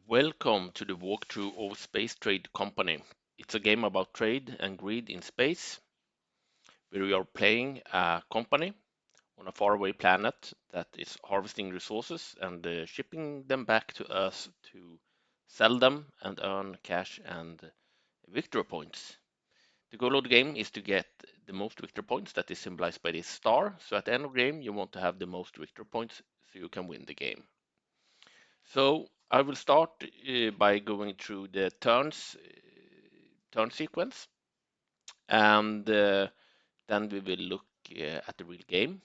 Welcome to the walkthrough of Space Trade Company. It's a game about trade and greed in space, where we are playing a company on a faraway planet that is harvesting resources and shipping them back to us to sell them and earn cash and victory points. The goal of the game is to get the most victory points that is symbolized by this star. So at the end of the game, you want to have the most victory points so you can win the game. So I will start by going through the turn sequence, and then we will look at the real game.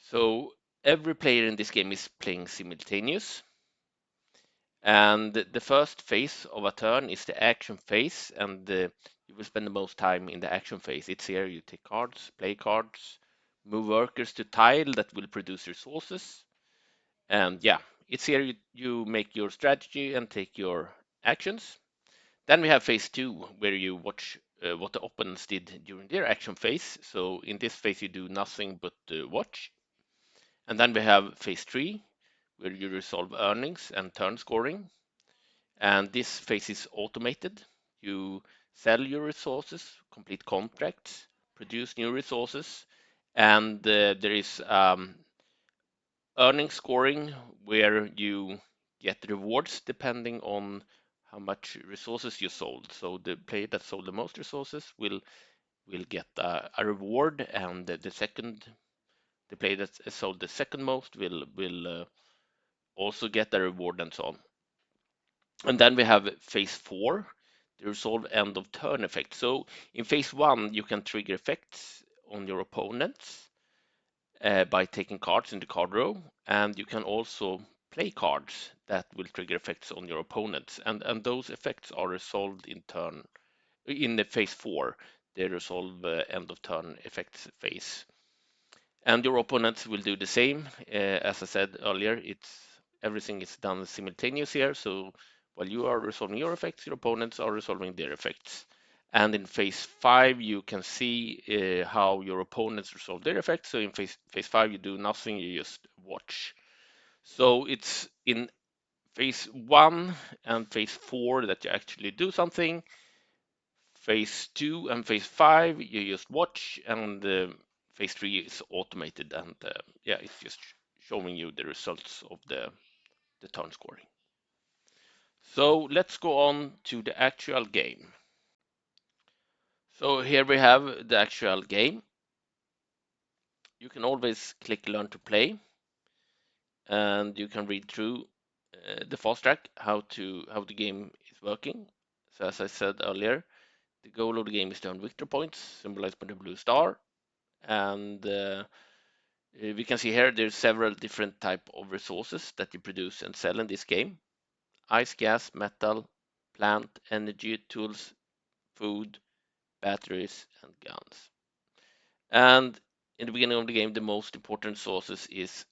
So every player in this game is playing simultaneous, and the first phase of a turn is the action phase, and you will spend the most time in the action phase. It's here you take cards, play cards, move workers to tile that will produce resources. And yeah, it's here you make your strategy and take your actions. Then we have phase two, where you watch what the opponents did during their action phase. So in this phase, you do nothing but watch. And then we have phase three, where you resolve earnings and turn scoring. And this phase is automated. You sell your resources, complete contracts, produce new resources, and there is earning scoring where you get rewards depending on how much resources you sold. So the player that sold the most resources will get a reward, and the player that sold the second most will also get a reward, and so on. And then we have phase four, the resolve end of turn effect. So in phase one, you can trigger effects on your opponents by taking cards in the card row, and you can also play cards that will trigger effects on your opponents, and those effects are resolved in the phase four, the resolve end of turn effects phase. And your opponents will do the same. As I said earlier, everything is done simultaneous here. So while you are resolving your effects, your opponents are resolving their effects. And in phase five, you can see how your opponents resolve their effects. So in phase five, you do nothing, you just watch. So it's in phase one and phase four that you actually do something. Phase two and phase five, you just watch, and phase three is automated, and yeah, it's just showing you the results of the turn scoring. So let's go on to the actual game. So here we have the actual game. You can always click learn to play, and you can read through the fast track how the game is working. So as I said earlier, the goal of the game is to earn victory points, symbolized by the blue star, and we can see here there's several different type of resources that you produce and sell in this game: ice, gas, metal, plant, energy, tools, food, batteries, and guns. And in the beginning of the game, the most important sources is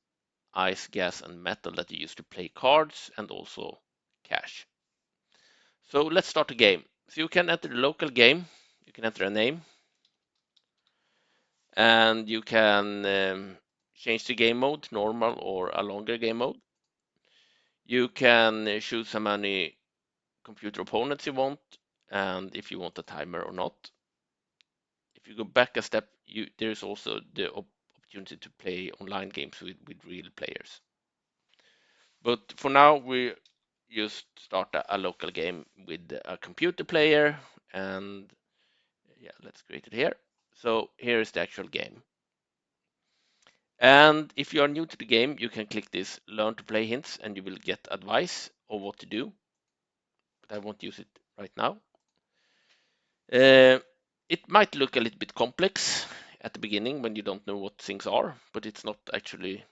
ice, gas, and metal that you use to play cards, and also cash. So let's start the game. So you can enter the local game, you can enter a name, and you can change the game mode, normal or a longer game mode. You can choose how many computer opponents you want, and if you want a timer or not. If you go back a step, there's also the opportunity to play online games with real players. But for now, we just start a local game with a computer player, and yeah, let's create it here. So here is the actual game. And if you are new to the game, you can click this learn to play hints, and you will get advice of what to do. But I won't use it right now. It might look a little bit complex at the beginning when you don't know what things are, but it's not actually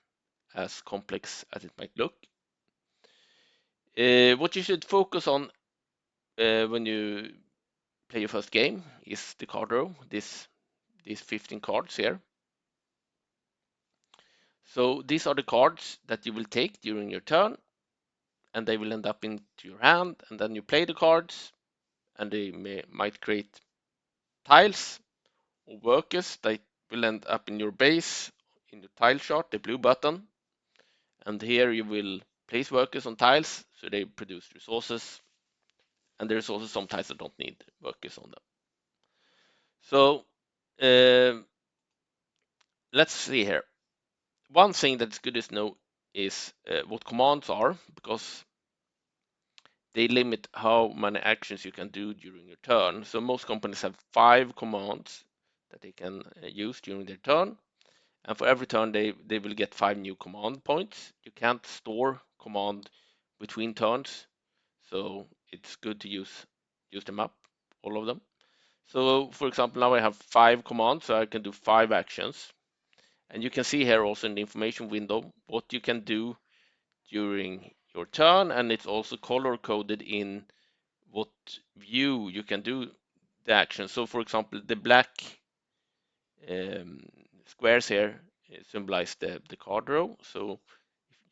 as complex as it might look. What you should focus on when you play your first game is the card row, these 15 cards here. So these are the cards that you will take during your turn, and they will end up into your hand, and then you play the cards, and they might create tiles or workers that will end up in your base, in your tile chart, the blue button. And here you will place workers on tiles, so they produce resources, and there's also some tiles that don't need workers on them. So let's see here. One thing that's good to know is what commands are, because they limit how many actions you can do during your turn. So most companies have 5 commands that they can use during their turn. And for every turn, they will get 5 new command points. You can't store command between turns, so it's good to use them up, all of them. So for example, now I have 5 commands, so I can do 5 actions. And you can see here also in the information window what you can do during your turn, and it's also color coded in what view you can do the action. So for example, the black squares here symbolize the card row. So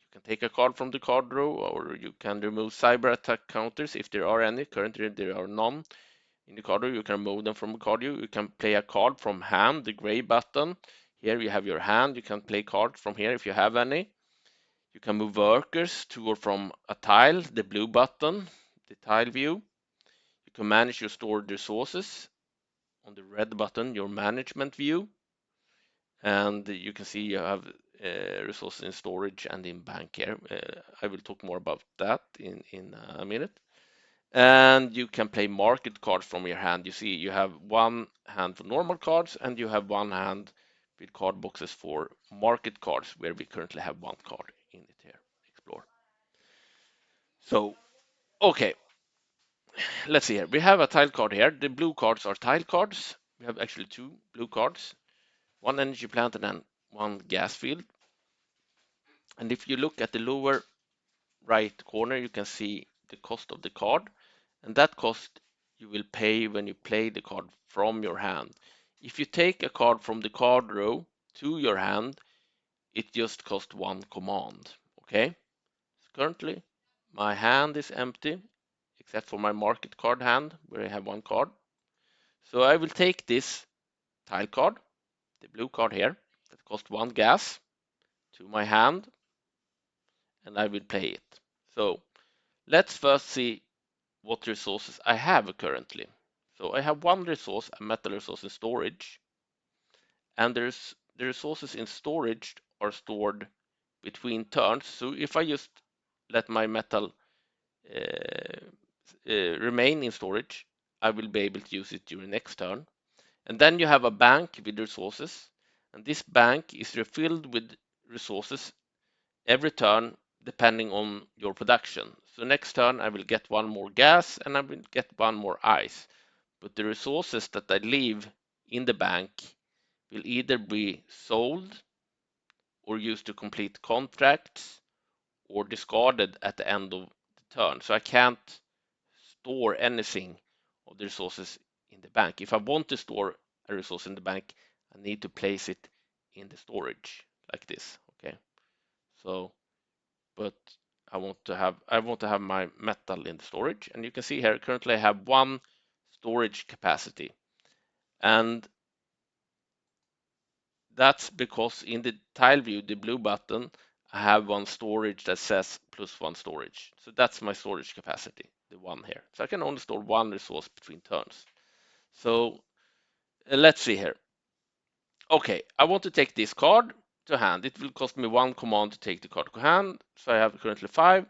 you can take a card from the card row, or you can remove cyber attack counters if there are any. Currently there are none in the card row. You can remove them from the card row. You can play a card from hand, the gray button. Here you have your hand. You can play cards from here if you have any. You can move workers to or from a tile, the blue button, the tile view. You can manage your stored resources on the red button, your management view. And you can see you have resources in storage and in bank here. I will talk more about that in a minute. And you can play market cards from your hand. You see you have one hand for normal cards, and you have one hand with card boxes for market cards, where we currently have one card in it here. Explore. So, okay, let's see here. We have a tile card here. The blue cards are tile cards. We have actually 2 blue cards, one energy plant and then one gas field. And if you look at the lower right corner, you can see the cost of the card, and that cost you will pay when you play the card from your hand. If you take a card from the card row to your hand, it just costs 1 command. Okay, so currently my hand is empty except for my market card hand, where I have 1 card. So I will take this tile card, the blue card here, that costs 1 gas, to my hand, and I will play it. So let's first see what resources I have currently. So I have 1 resource, a metal resource in storage, and the resources in storage are stored between turns. So if I just let my metal remain in storage, I will be able to use it during next turn. And then you have a bank with resources, and this bank is refilled with resources every turn depending on your production. So next turn I will get 1 more gas and I will get 1 more ice. But the resources that I leave in the bank will either be sold or used to complete contracts or discarded at the end of the turn. So I can't store anything of the resources in the bank. If I want to store a resource in the bank, I need to place it in the storage like this. Okay. So, but I want to have my metal in the storage, and you can see here currently I have 1 storage capacity, and that's because in the tile view, the blue button, I have 1 storage that says +1 storage. So that's my storage capacity, the 1 here. So I can only store 1 resource between turns. So let's see here. Okay, I want to take this card to hand. It will cost me 1 command to take the card to hand. So I have currently 5.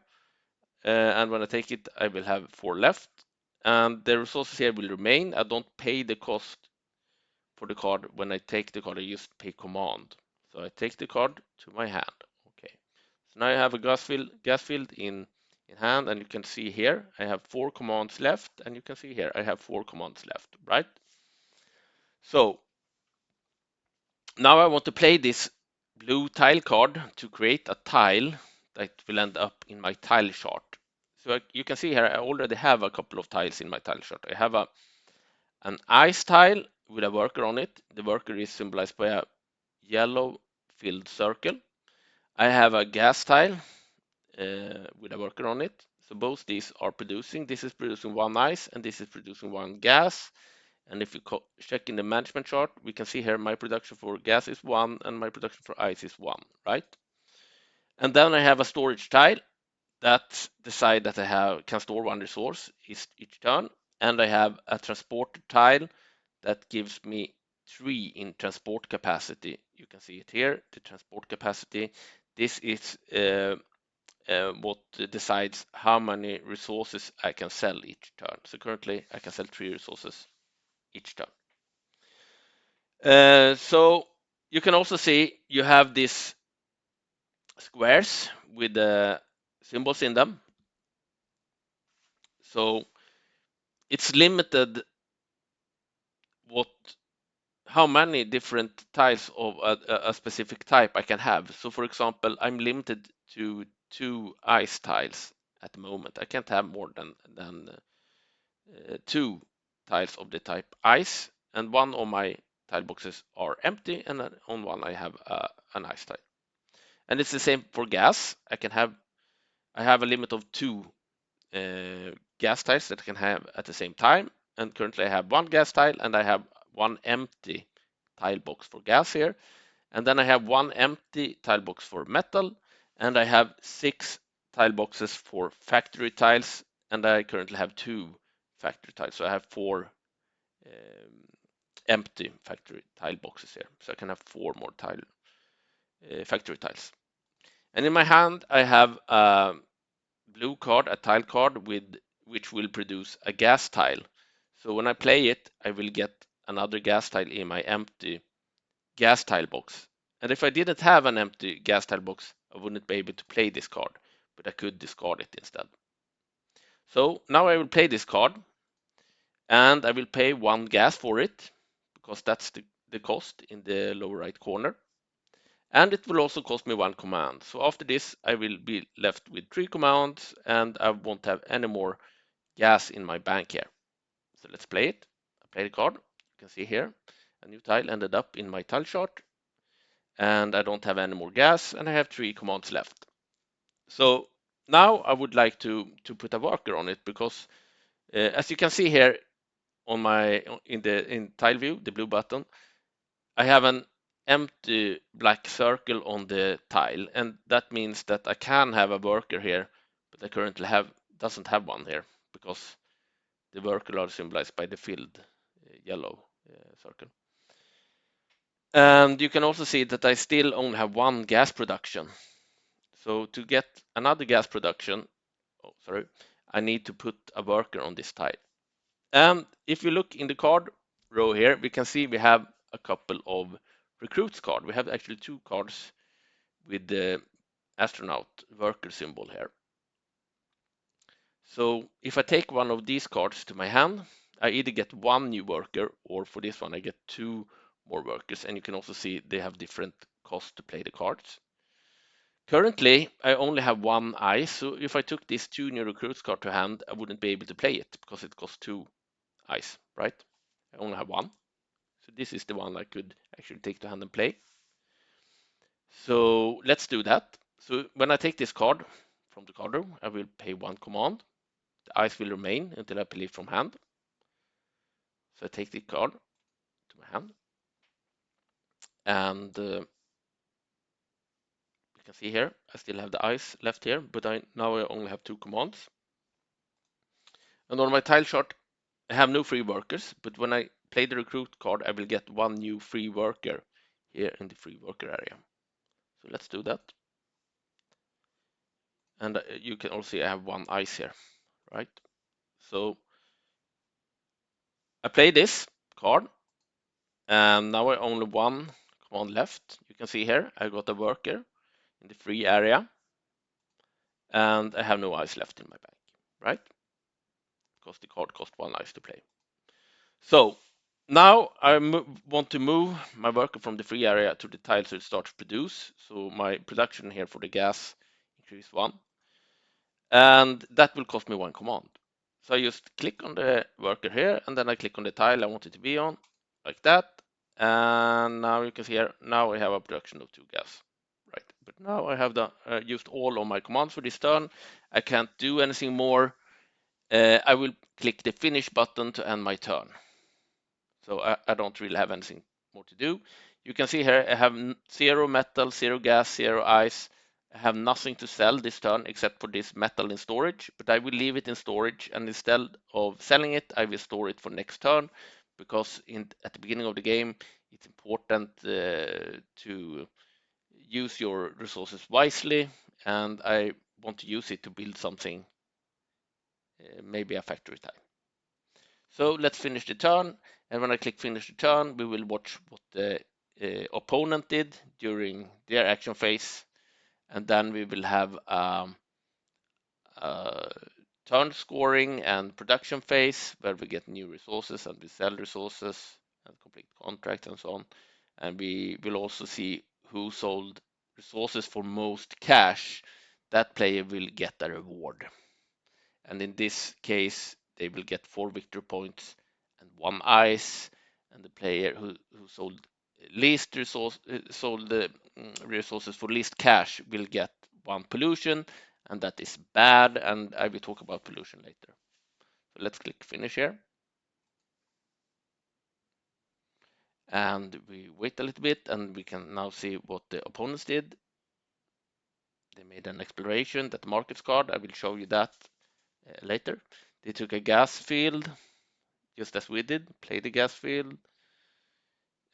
And when I take it, I will have 4 left. And the resources here will remain. I don't pay the cost for the card. When I take the card, I just pay command. So I take the card to my hand. Okay. So now I have a gas field in hand, and you can see here I have 4 commands left, and you can see here I have 4 commands left, right? So now I want to play this blue tile card to create a tile that will end up in my tile chart. So you can see here I already have a couple of tiles in my tile chart. I have an ice tile with a worker on it. The worker is symbolized by a yellow filled circle. I have a gas tile with a worker on it. So both these are producing. This is producing 1 ice and this is producing 1 gas. And if you check in the management chart, we can see here my production for gas is 1 and my production for ice is 1, right? And then I have a storage tile that decide that can store one resource each turn, and I have a transporter tile that gives me 3 in transport capacity. You can see it here, the transport capacity. This is what decides how many resources I can sell each turn. So currently I can sell 3 resources each turn. So you can also see you have these squares with the symbols in them. So it's limited how many different tiles of a specific type I can have. So for example, I'm limited to 2 ice tiles at the moment. I can't have more than 2 tiles of the type ice, and one of my tile boxes are empty, and on one I have an ice tile. And it's the same for gas. I have a limit of 2 gas tiles that I can have at the same time, and currently I have 1 gas tile and I have 1 empty tile box for gas here, and then I have 1 empty tile box for metal, and I have 6 tile boxes for factory tiles, and I currently have 2 factory tiles, so I have 4 empty factory tile boxes here, so I can have 4 more factory tiles. And in my hand I have a blue card, a tile card which will produce a gas tile. So when I play it, I will get another gas tile in my empty gas tile box. And if I didn't have an empty gas tile box, I wouldn't be able to play this card, but I could discard it instead. So now I will play this card, and I will pay 1 gas for it, because that's the cost in the lower right corner. And it will also cost me 1 command. So after this, I will be left with 3 commands, and I won't have any more gas in my bank here. So let's play it. I play the card. You can see here, a new tile ended up in my tile chart, and I don't have any more gas, and I have 3 commands left. So now I would like to put a worker on it, because as you can see here on in tile view, the blue button, I have an empty black circle on the tile, and that means that I can have a worker here, but I currently doesn't have one here, because the worker are symbolized by the filled yellow circle. And you can also see that I still only have 1 gas production. So to get another gas production, I need to put a worker on this tile. And if you look in the card row here, we can see we have a couple of recruits card. We have actually 2 cards with the astronaut worker symbol here. So if I take one of these cards to my hand, I either get 1 new worker, or for this one I get 2 more workers, and you can also see they have different costs to play the cards. Currently, I only have 1 ice, so if I took this 2 new recruits card to hand, I wouldn't be able to play it, because it costs 2 ice, right? I only have 1. So this is the one I could actually take to hand and play. So let's do that. So when I take this card from the card row, I will pay 1 command. The ice will remain until I play it from hand. So I take the card to my hand, and you can see here I still have the ice left here, but now I only have 2 commands. And on my tile chart, I have no free workers, but when I play the recruit card, I will get 1 new free worker here in the free worker area. So let's do that. And you can also see I have 1 ice here, right? So I play this card, and now I only 1 command left. You can see here I got a worker in the free area, and I have no ice left in my bank, right? Because the card cost 1 ice to play. So now I want to move my worker from the free area to the tile so it starts to produce. So my production here for the gas increase 1, and that will cost me 1 command. So I just click on the worker here, and then I click on the tile I want it to be on, like that. And now you can see here, now I have a production of 2 gas, right? But now I have used all of my commands for this turn. I can't do anything more. I will click the finish button to end my turn. So I don't really have anything more to do. You can see here I have 0 metal, 0 gas, 0 ice, I have nothing to sell this turn except for this metal in storage, but I will leave it in storage, and instead of selling it, I will store it for next turn, because at the beginning of the game, it's important to use your resources wisely, and I want to use it to build something, maybe a factory tile. So let's finish the turn, and when I click finish the turn, we will watch what the opponent did during their action phase, and then we will have turn scoring and production phase where we get new resources and we sell resources and complete contracts and so on. And we will also see who sold resources for most cash. That player will get a reward. And in this case, they will get 4 victory points and 1 ice. And the player who sold least sold the resources for least cash will get 1 pollution, and that is bad. And I will talk about pollution later. So let's click finish here. And we wait a little bit, and we can now see what the opponents did. They made an exploration, that markets card. I will show you that later. They took a gas field, just as we did, play the gas field,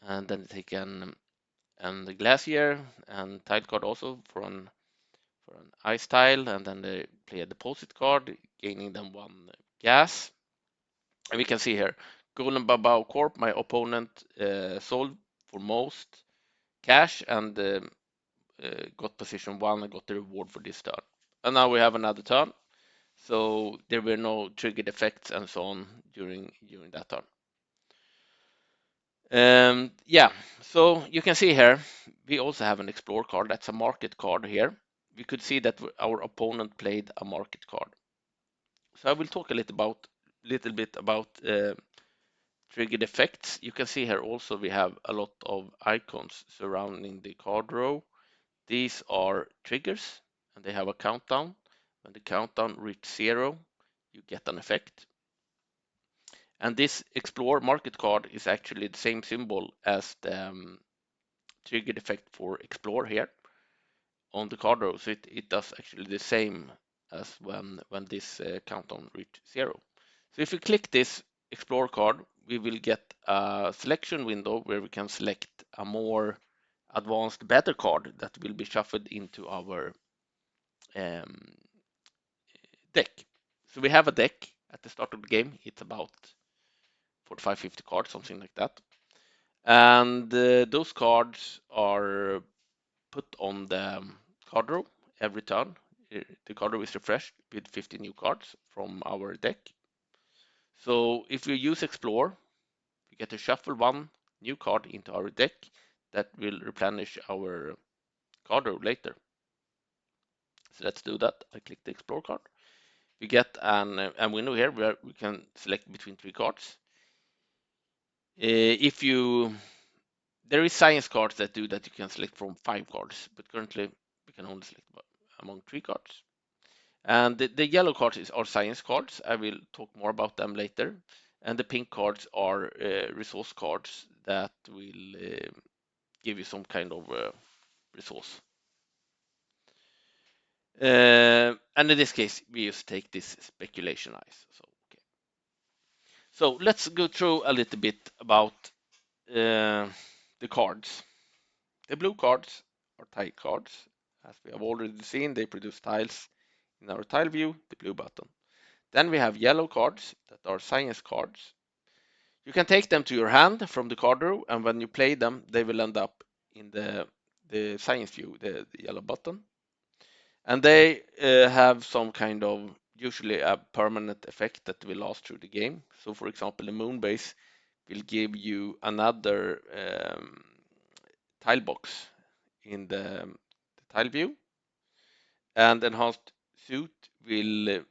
and then take the glacier and tile card also for an ice tile, and then they play a deposit card, gaining them 1 gas. And we can see here, Golden Babao Corp, my opponent, sold for most cash and got position 1 and got the reward for this turn. And now we have another turn, so there were no triggered effects and so on during that turn. Yeah, so you can see here, we also have an explore card. That's a market card here. We could see that our opponent played a market card. So I will talk a little bit about triggered effects. You can see here also we have a lot of icons surrounding the card row. These are triggers, and they have a countdown. When the countdown reaches 0, you get an effect. And this explore market card is actually the same symbol as the triggered effect for explore here on the card row. So it does actually the same as when this countdown reaches 0. So if we click this explore card, we will get a selection window where we can select a more advanced better card that will be shuffled into our deck. So we have a deck at the start of the game. It's about 45, 50 cards, something like that. And those cards are put on the card row every turn. The card row is refreshed with 50 new cards from our deck. So if we use Explore, we get to shuffle 1 new card into our deck that will replenish our card row later. So let's do that. I click the Explore card. We get a window here where we can select between 3 cards. There is science cards that do that, you can select from 5 cards, but currently we can only select among 3 cards. And the yellow cards are science cards. I will talk more about them later. And the pink cards are resource cards that will give you some kind of resource. And in this case, we just take this speculation ice. So let's go through a little bit about the cards. The blue cards are tile cards. As we have already seen, they produce tiles in our tile view, the blue button. Then we have yellow cards that are science cards. You can take them to your hand from the card row, and when you play them, they will end up in the science view, the yellow button. And they have some kind of, usually a permanent effect that will last through the game. So for example, the moon base will give you another tile box in the tile view, and enhanced suit will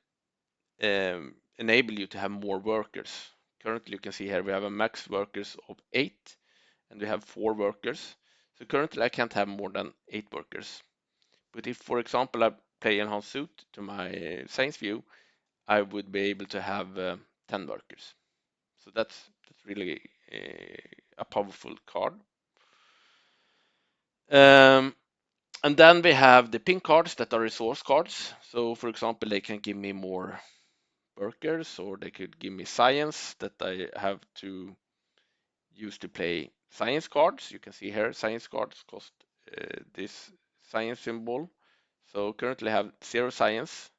enable you to have more workers. Currently, you can see here we have a max workers of 8, and we have 4 workers. So currently, I can't have more than 8 workers. But if, for example, I play enhanced suit to my science view, I would be able to have 10 workers. So that's really a powerful card. And then we have the pink cards that are resource cards. So for example, they can give me more workers, or they could give me science that I have to use to play science cards. You can see here, science cards cost this science symbol. So currently I have 0 science.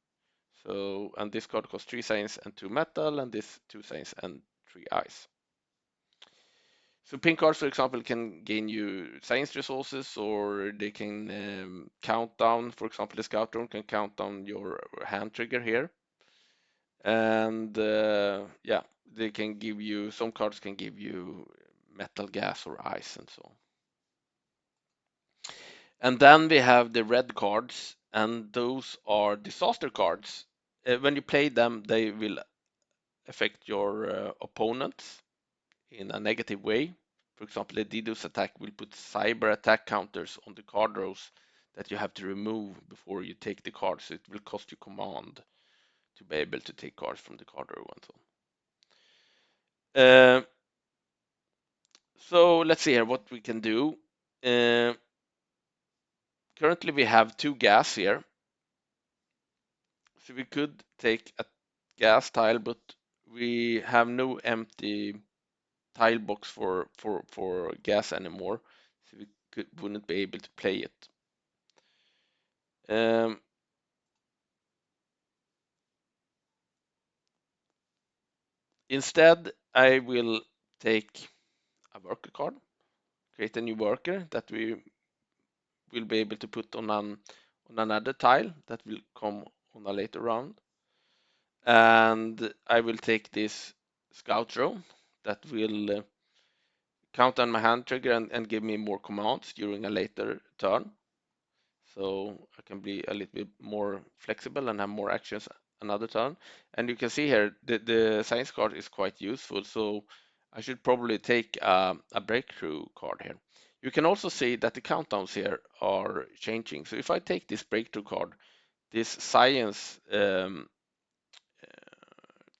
So, and this card costs 3 science and 2 metal, and this 2 science and 3 ice. So pink cards, for example, can gain you science resources, or they can count down, for example, the scout drone can count down your hand trigger here. And yeah, they can give you, some cards can give you metal, gas, or ice, and so on. And then we have the red cards, and those are disaster cards. When you play them, they will affect your opponents in a negative way. For example, a DDoS attack will put cyber attack counters on the card rows that you have to remove before you take the cards. So it will cost you command to be able to take cards from the card row and so on. So let's see here what we can do. Currently we have 2 gas here. So we could take a gas tile, but we have no empty tile box for gas anymore. So we wouldn't be able to play it. Instead, I will take a worker card, create a new worker that we will be able to put on another tile that will come on a later round. And I will take this scout drone that will count on my hand trigger and give me more commands during a later turn. So I can be a little bit more flexible and have more actions another turn. And you can see here the science card is quite useful. So I should probably take a breakthrough card here. You can also see that the countdowns here are changing. So if I take this breakthrough card, this science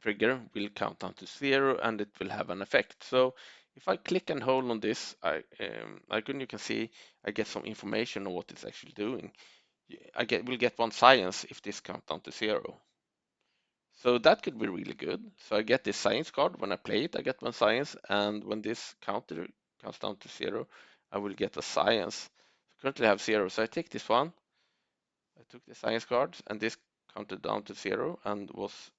trigger will count down to 0 and it will have an effect. So if I click and hold on this icon, you can see I get some information on what it's actually doing. Will get 1 science if this counts down to 0. So that could be really good. So I get this science card. When I play it, I get 1 science, and when this counter counts down to 0, I will get a science. So currently I have 0, so I take this one. I took the science cards, and this counted down to 0 and was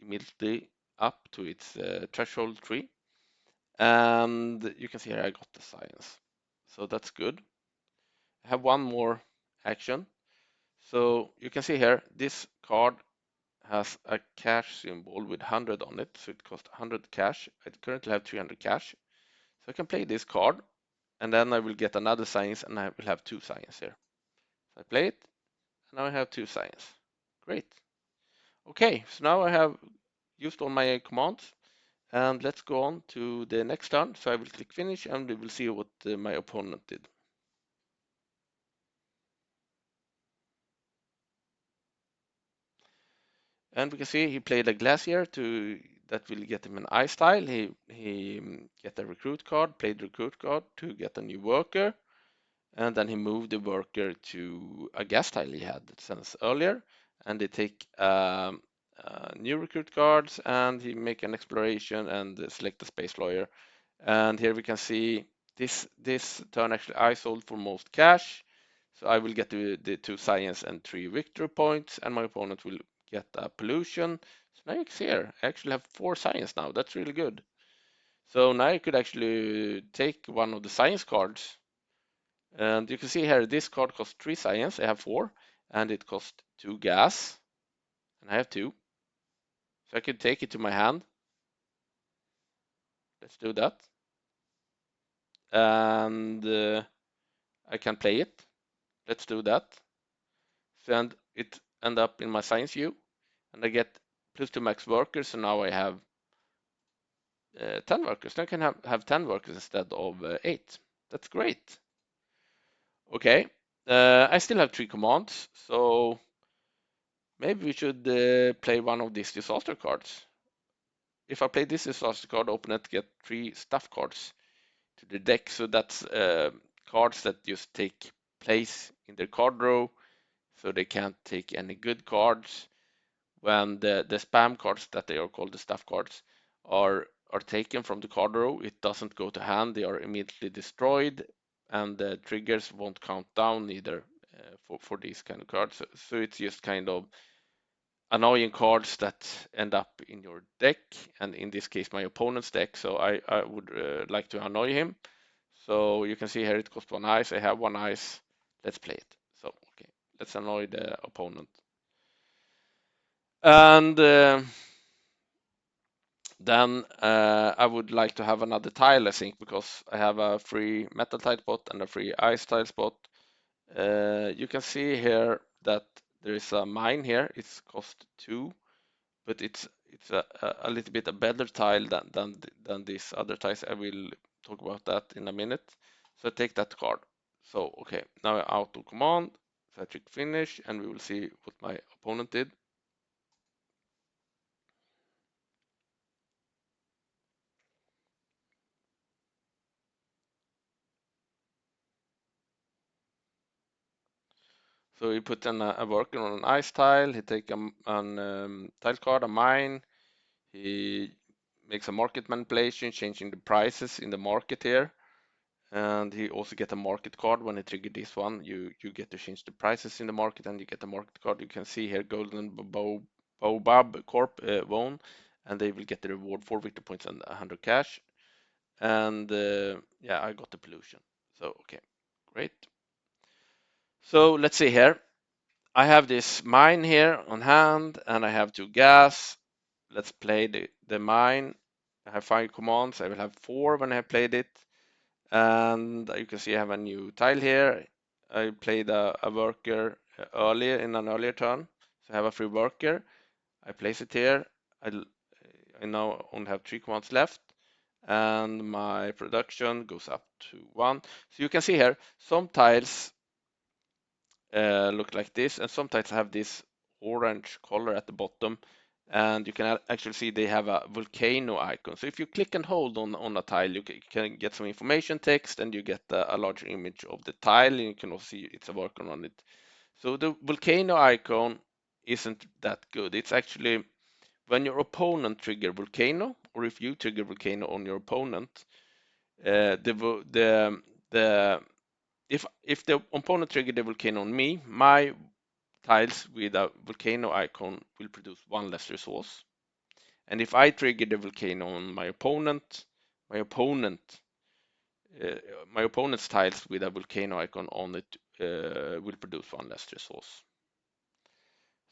immediately up to its threshold 3. And you can see here I got the science. So that's good. I have one more action. So you can see here, this card has a cash symbol with 100 on it, so it costs 100 cash. I currently have 300 cash. So I can play this card, and then I will get another science, and I will have 2 science here. So I play it, and now I have 2 science. Great. Okay, so now I have used all my commands, and let's go on to the next turn. So I will click finish, and we will see what my opponent did. And we can see he played a glacier that will get him an ice tile. He get a recruit card, played recruit card to get a new worker, and then he moved the worker to a gas tile he had since earlier. And they take new recruit cards, and he make an exploration and select a space lawyer. And here we can see this turn actually I sold for most cash. So I will get the 2 science and 3 victory points, and my opponent will get a pollution. So now you can see here, I actually have 4 science now. That's really good. So now I could actually take one of the science cards. And you can see here, this card costs 3 science. I have 4, and it costs 2 gas. And I have 2. So I could take it to my hand. Let's do that. And I can play it. Let's do that. Send it end up in my science view, and I get +2 max workers. So now I have 10 workers. Now I can have 10 workers instead of 8. That's great. Okay, I still have 3 commands, so maybe we should play one of these disaster cards. If I play this disaster card, opponent get 3 stuff cards to the deck. So that's cards that just take place in their card row, so they can't take any good cards. When the spam cards, that they are called the stuff cards, are taken from the card row, it doesn't go to hand, they are immediately destroyed, and the triggers won't count down either for these kind of cards. So it's just kind of annoying cards that end up in your deck, and in this case my opponent's deck, so I would like to annoy him. So you can see here it costs 1 ice, I have 1 ice, let's play it. So okay, let's annoy the opponent. And then I would like to have another tile, I think, because I have a free metal tile spot and a free ice tile spot. You can see here that there is a mine here, it's cost 2, but it's a little bit a better tile than these other tiles. I will talk about that in a minute. So I take that card. So okay, now I auto command, Patrick finish, and we will see what my opponent did. So he put in a worker on an ice tile, he take an tile card, a mine, he makes a market manipulation, changing the prices in the market here. And he also get a market card when he trigger this one. You get to change the prices in the market, and you get a market card. You can see here Golden Baobab Corp won, and they will get the reward 4 victory points and 100 cash. And yeah, I got the pollution. So okay, great. So let's see here. I have this mine here on hand, and I have 2 gas. Let's play the mine. I have 5 commands. I will have 4 when I have played it. And you can see I have a new tile here. I played a worker earlier in an earlier turn, so I have a free worker. I place it here. I now only have 3 commands left, and my production goes up to 1. So you can see here some tiles look like this, and some tiles have this orange color at the bottom, and you can actually see they have a volcano icon. So if you click and hold on a tile, you can get some information text, and you get a larger image of the tile, and you can also see it's a working on it. So the volcano icon isn't that good. It's actually when your opponent trigger volcano, or if you trigger volcano on your opponent, the if the opponent trigger the volcano on me, my tiles with a volcano icon will produce 1 less resource. And if I trigger the volcano on my opponent, my opponent, uh, my opponent's tiles with a volcano icon on it will produce 1 less resource.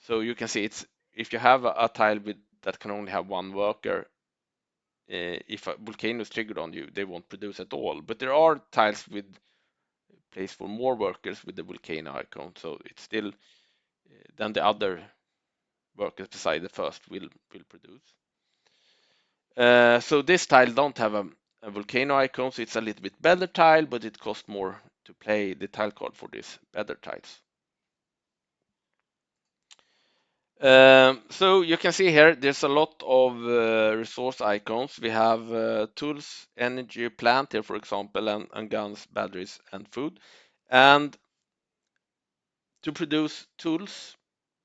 So you can see it's if you have a tile with that can only have 1 worker, if a volcano is triggered on you, they won't produce at all. But there are tiles with place for more workers with the volcano icon, so it's still then the other workers beside the first will produce. So this tile don't have a volcano icon, so it's a little bit better tile, but it costs more to play the tile card for these better tiles. So you can see here, there's a lot of resource icons. We have tools, energy, plant here, for example, and guns, batteries, and food. And to produce tools,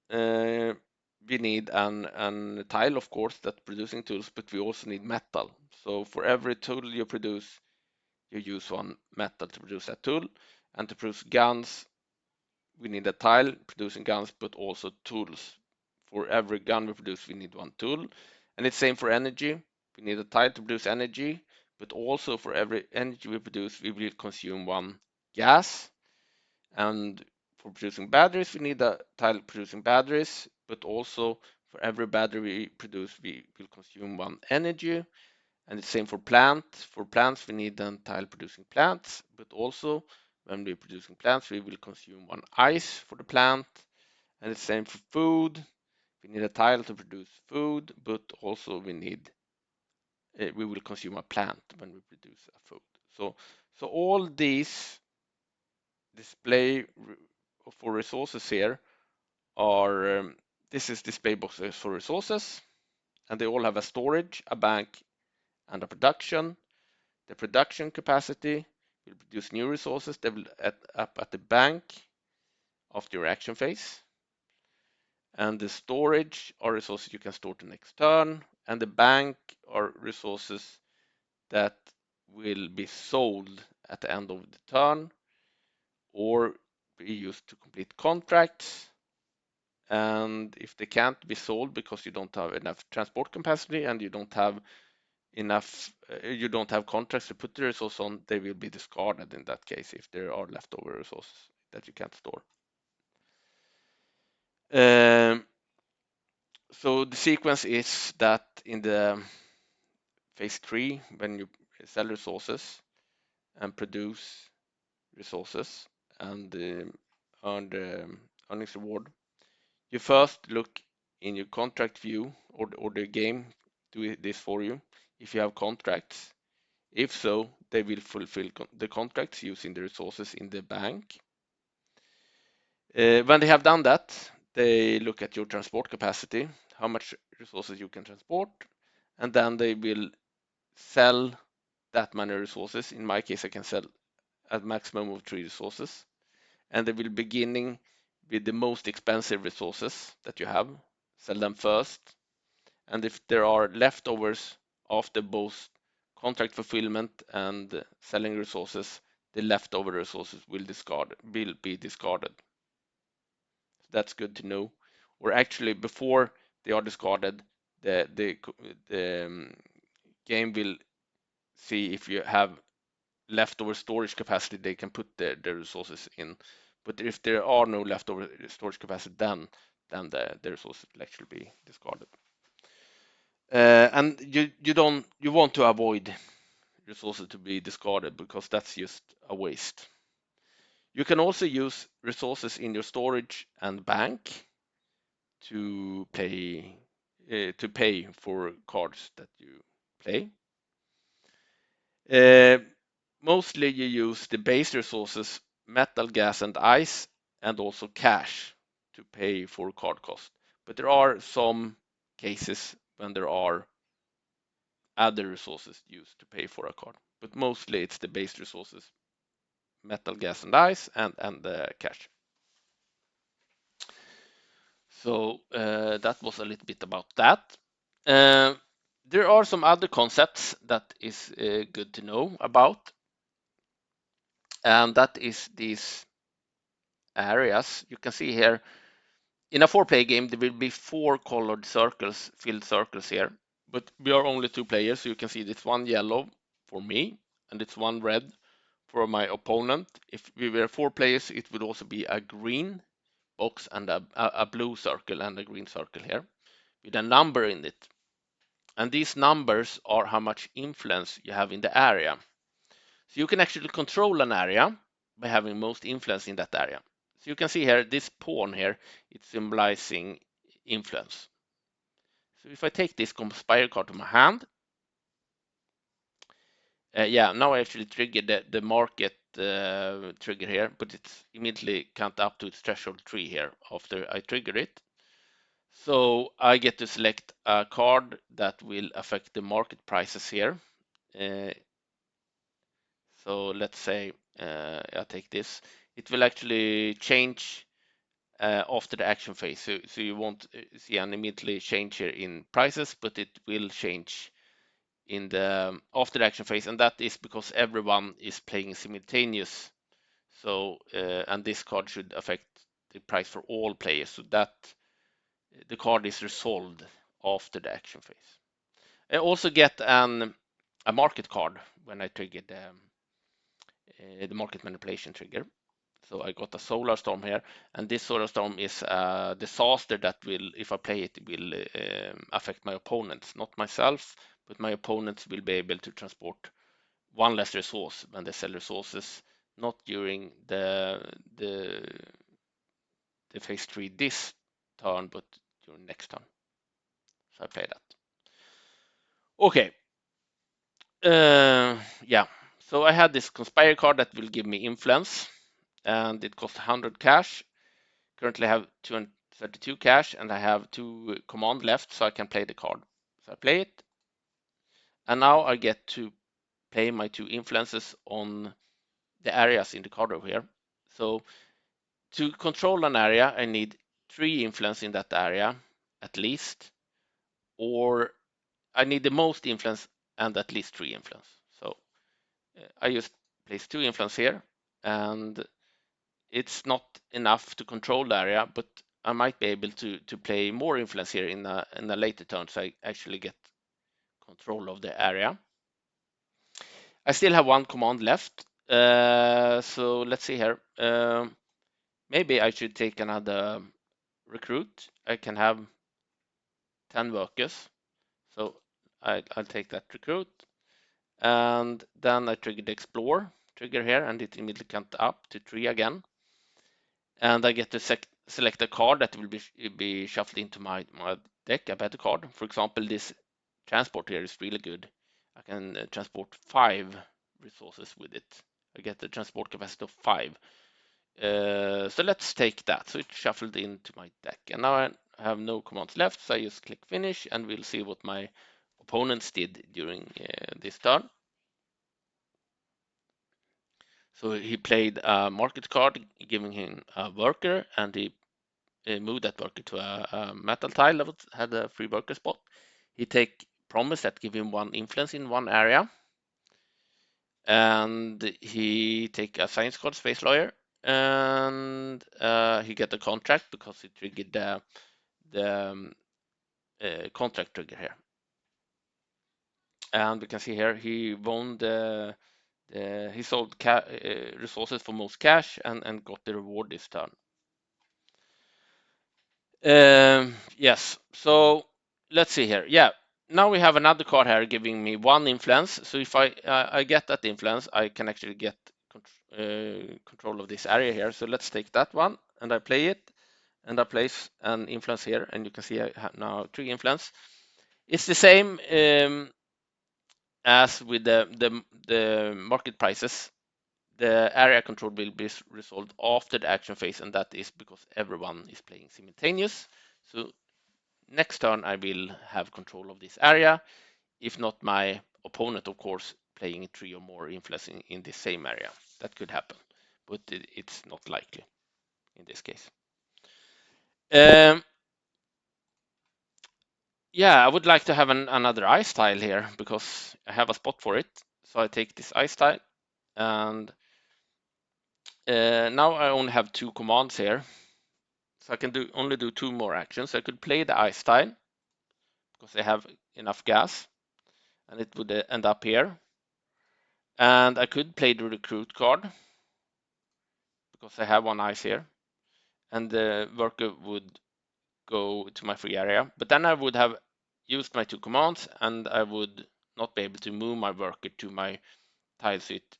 we need an tile, of course, that's producing tools, but we also need metal. So for every tool you produce, you use 1 metal to produce that tool. And to produce guns, we need a tile producing guns, but also tools. For every gun we produce, we need 1 tool. And it's same for energy. We need a tile to produce energy, but also for every energy we produce, we will consume 1 gas. And for producing batteries, we need a tile producing batteries, but also for every battery we produce, we will consume 1 energy. And the same for plants. For plants, we need a tile producing plants, but also when we're producing plants, we will consume 1 ice for the plant. And the same for food. We need a tile to produce food, but also we will consume a plant when we produce a food. So all these display for resources here are this is display boxes for resources, and they all have a storage, a bank, and a production. The production capacity will produce new resources that will up at the bank after your action phase. And the storage are resources you can store to next turn, and the bank are resources that will be sold at the end of the turn or be used to complete contracts. And if they can't be sold because you don't have enough transport capacity and you don't have contracts to put the resource on, they will be discarded in that case if there are leftover resources that you can't store. So the sequence is that in the phase 3, when you sell resources and produce resources and earn the earnings reward, you first look in your contract view, or the game do this for you, if you have contracts. If so, they will fulfill the contracts using the resources in the bank. When they have done that, they look at your transport capacity, how much resources you can transport, and then they will sell that many resources. In my case, I can sell a maximum of 3 resources, and they will beginning with the most expensive resources that you have, sell them first, and if there are leftovers after both contract fulfillment and selling resources, the leftover resources will be discarded. So that's good to know. Or actually, before they are discarded, the game will see if you have leftover storage capacity they can put the resources in. But if there are no leftover storage capacity, then the resources will actually be discarded. And you want to avoid resources to be discarded because that's just a waste. You can also use resources in your storage and bank to pay for cards that you play. Mostly you use the base resources, metal, gas, and ice, and also cash to pay for card cost. But there are some cases when there are other resources used to pay for a card. But mostly it's the base resources, metal, gas, and ice, and the cash. So that was a little bit about that. There are some other concepts that is good to know about, and that is these areas. You can see here, in a 4-player game, there will be 4 colored circles, filled circles here, but we are only 2 players, so you can see this one yellow for me, and it's one red for my opponent. If we were 4 players, it would also be a green box and a blue circle and a green circle here with a number in it. And these numbers are how much influence you have in the area. So you can actually control an area by having most influence in that area. So you can see here, this pawn here, it's symbolizing influence. So if I take this conspire card to my hand, yeah, now I actually triggered the market trigger here, but it's immediately count up to its threshold 3 here after I trigger it. So I get to select a card that will affect the market prices here. So let's say I take this. It will actually change after the action phase. So you won't see an immediately change here in prices, but it will change in the after the action phase, and that is because everyone is playing simultaneous. So and this card should affect the price for all players, so that the card is resolved after the action phase. I also get a market card when I trigger the market manipulation trigger. So I got a solar storm here, and this solar storm is a disaster that will, if I play it, will affect my opponents, not myself, but my opponents will be able to transport 1 less resource when they sell resources, not during the phase 3 this turn, but during next turn. So I play that. Okay. Yeah. So I had this conspire card that will give me influence, and it costs 100 cash. Currently I have 232 cash, and I have 2 command left, so I can play the card. So I play it, and now I get to play my 2 influences on the areas in the card over here. So to control an area, I need 3 influence in that area at least, or I need the most influence and at least 3 influence. So I just place 2 influence here, and it's not enough to control the area, but I might be able to play more influence here in a later turn, so I actually get control of the area. I still have 1 command left, so let's see here. Maybe I should take another recruit. I can have 10 workers, so I'll take that recruit, and then I trigger the explore trigger here, and it immediately comes up to 3 again, and I get to select a card that will be shuffled into my deck, a better card. For example, this transport here is really good. I can transport 5 resources with it. I get the transport capacity of 5. So let's take that. So it's shuffled into my deck, and now I have no commands left, so I just click finish, and we'll see what my opponents did during this turn. So he played a market card, giving him a worker, and he moved that worker to a metal tile that had a free worker spot. He take promise that give him 1 influence in 1 area, and he take a science card, space lawyer, and he get a contract because he triggered the contract trigger here. And we can see here he won he sold resources for most cash and got the reward this turn. Yes, so let's see here. Yeah, now we have another card here giving me 1 influence. So if I get that influence, I can actually get control of this area here. So let's take that one, and I play it, and I place an influence here, and you can see I have now 3 influence. It's the same as with the market prices. The area control will be resolved after the action phase, and that is because everyone is playing simultaneous. So next turn I will have control of this area, if not my opponent, of course, playing 3 or more influence in the same area. That could happen, but it's not likely in this case. Yeah, I would like to have another ice tile here because I have a spot for it. So I take this ice tile, and now I only have 2 commands here. So I can only do 2 more actions. I could play the ice tile because I have enough gas, and it would end up here. And I could play the recruit card because I have 1 ice here, and the worker would go to my free area. But then I would have used my 2 commands, and I would not be able to move my worker to my tiles it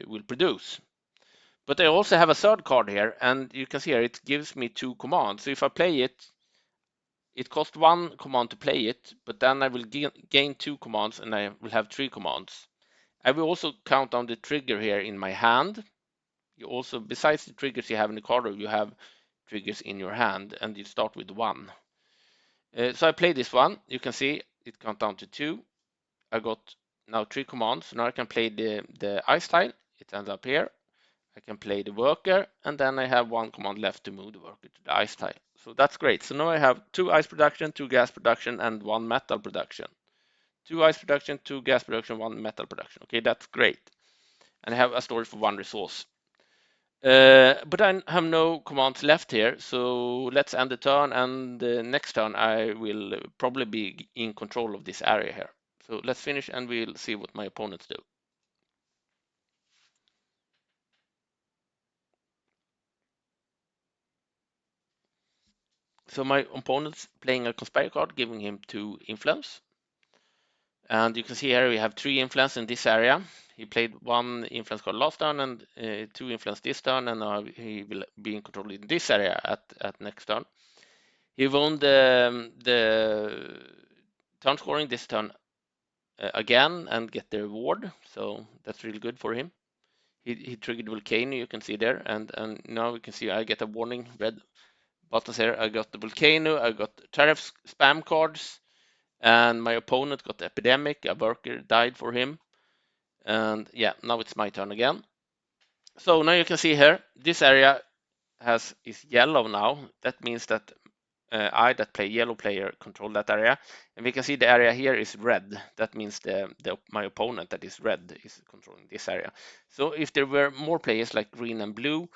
will produce. But I also have a third card here, and you can see here it gives me 2 commands. So if I play it, it costs 1 command to play it, but then I will gain 2 commands, and I will have 3 commands. I will also count down the trigger here in my hand. You also, besides the triggers you have in the card, you have triggers in your hand, and you start with 1. So I play this one. You can see it counts down to 2. I got now 3 commands. Now I can play the ice tile. It ends up here. I can play the worker, and then I have 1 command left to move the worker to the ice tile. So that's great. So now I have 2 ice production, 2 gas production, and 1 metal production. 2 ice production, 2 gas production, 1 metal production. Okay, that's great. And I have a storage for 1 resource. But I have no commands left here, so let's end the turn, and next turn I will probably be in control of this area here. So let's finish, and we'll see what my opponents do. So my opponent's playing a conspire card, giving him 2 influence. And you can see here we have 3 influence in this area. He played 1 influence card last turn and 2 influence this turn, and now he will be in control in this area at next turn. He won the turn scoring this turn again and get the reward, so that's really good for him. He triggered Volcano, you can see there, and now we can see I get a warning, red buttons here. I got the Volcano, I got tariff spam cards, and my opponent got Epidemic, a worker died for him. And yeah, now it's my turn again. So now you can see here, this area is yellow now. That means that I that play yellow player control that area, and we can see the area here is red. That means my opponent that is red is controlling this area. So if there were more players like green and blue,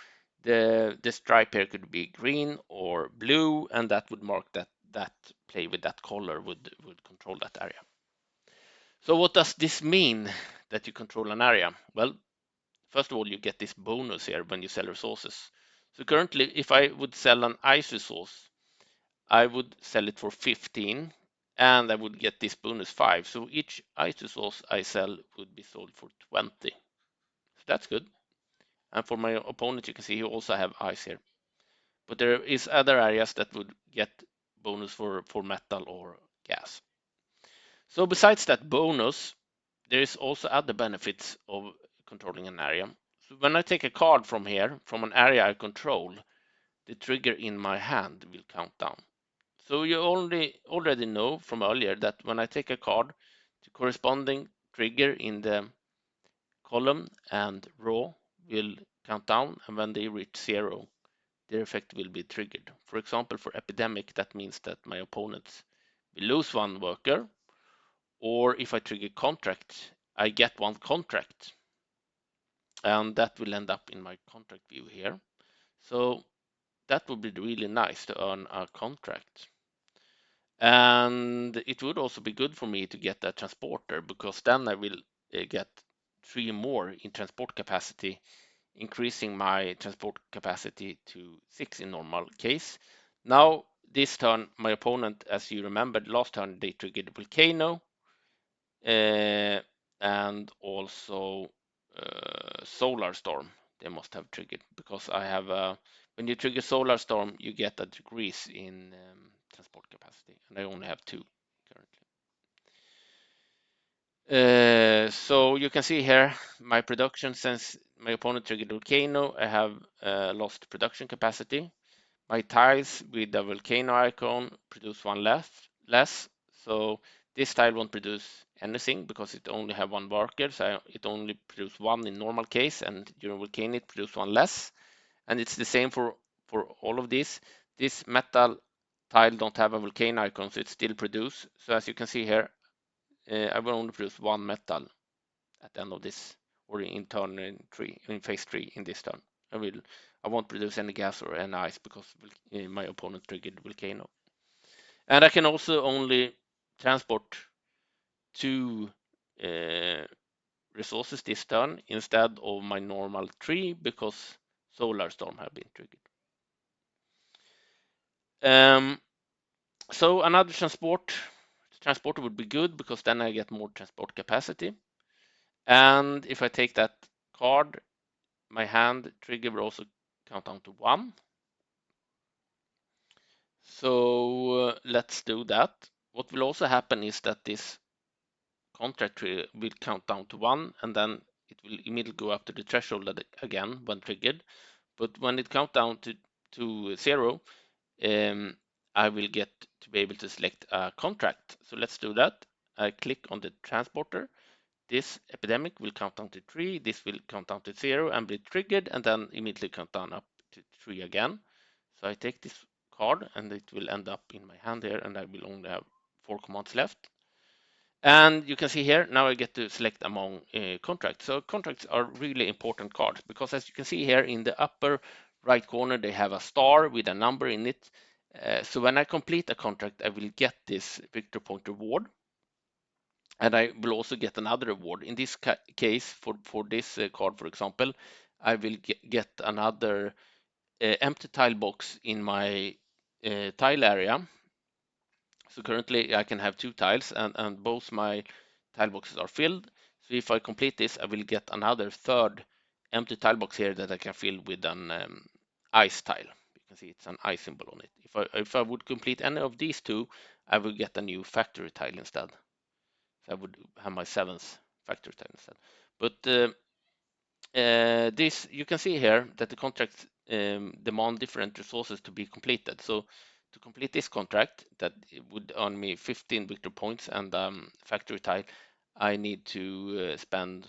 the stripe here could be green or blue, and that would mark that play with that color would control that area. So what does this mean that you control an area? Well, first of all, you get this bonus here when you sell resources. So currently, if I would sell an ice resource, I would sell it for 15 and I would get this bonus 5. So each ice resource I sell would be sold for 20. So that's good. And for my opponent, you can see he also have ice here. But there is other areas that would get bonus for metal or gas. So besides that bonus, there is also other benefits of controlling an area. So when I take a card from here, from an area I control, the trigger in my hand will count down. So you already know from earlier that when I take a card, the corresponding trigger in the column and row will count down, and when they reach 0, their effect will be triggered. For example, for epidemic, that means that my opponents will lose 1 worker, or if I trigger contract, I get 1 contract, and that will end up in my contract view here. So that would be really nice to earn a contract. And it would also be good for me to get a transporter, because then I will get 3 more in transport capacity, increasing my transport capacity to 6 in normal case. Now, this turn, my opponent, as you remembered, last turn they triggered Volcano and also Solar Storm. They must have triggered, because I have when you trigger Solar Storm, you get a decrease in transport capacity, and I only have 2 currently. So you can see here my production, since my opponent triggered Volcano, I have lost production capacity. My tiles with the volcano icon produce 1 less. So this tile won't produce anything because it only have 1 worker. So it only produce 1 in normal case, and during volcano it produce 1 less. And it's the same for all of these. This metal tile don't have a volcano icon, so it still produce. So as you can see here, I will only produce 1 metal at the end of this, or in turn in phase 3 in this turn. I won't produce any gas or any ice because my opponent triggered volcano. And I can also only transport 2 resources this turn instead of my normal 3, because solar storm have been triggered. So another transporter would be good, because then I get more transport capacity. And if I take that card, my hand trigger will also count down to 1. So let's do that. What will also happen is that this contract tree will count down to 1, and then it will immediately go up to the threshold again when triggered. But when it counts down to 0, I will get to be able to select a contract. So let's do that. I click on the transporter. This epidemic will count down to 3, this will count down to 0 and be triggered, and then immediately count down up to 3 again. So I take this card and it will end up in my hand here, and I will only have 4 commands left. And you can see here, now I get to select among contracts. So contracts are really important cards, because as you can see here in the upper right corner, they have a star with a number in it. So when I complete a contract, I will get this Victory Point reward. And I will also get another reward. In this case, for this card, for example, I will get another empty tile box in my tile area. So currently I can have 2 tiles, and both my tile boxes are filled. So if I complete this, I will get another third empty tile box here that I can fill with an ice tile. You can see it's an ice symbol on it. If I would complete any of these 2, I will get a new factory tile instead. So I would have my 7th factory tile instead. But this, you can see here that the contracts demand different resources to be completed. So to complete this contract, that would earn me 15 victory points and factory tile, I need to spend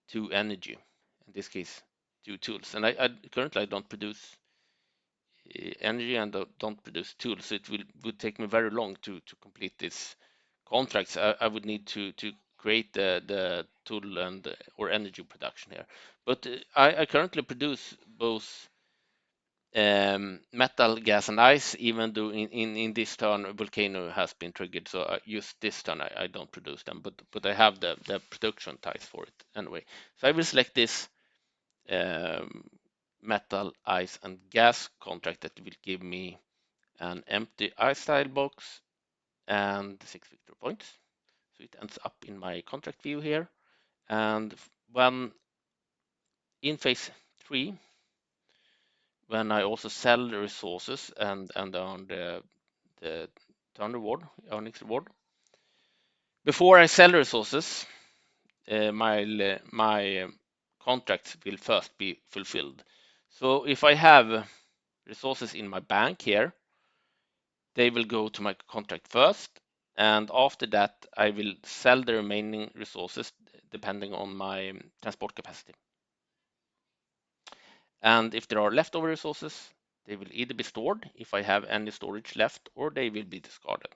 2 energy. In this case, do tools. And I currently I don't produce energy and don't produce tools. So it would take me very long to complete this contracts. I would need to create the tool and or energy production here. But I currently produce both metal, gas, and ice, even though in this turn volcano has been triggered. So just this turn I don't produce them, but I have the production ties for it anyway. So I will select this metal, ice, and gas contract that will give me an empty ice tile box and 6 victory points. So it ends up in my contract view here. And when in phase 3, when I also sell the resources and earn the turn reward, earnings reward. Before I sell the resources, my contracts will first be fulfilled. So if I have resources in my bank here, they will go to my contract first, and after that I will sell the remaining resources depending on my transport capacity. And if there are leftover resources, they will either be stored if I have any storage left, or they will be discarded.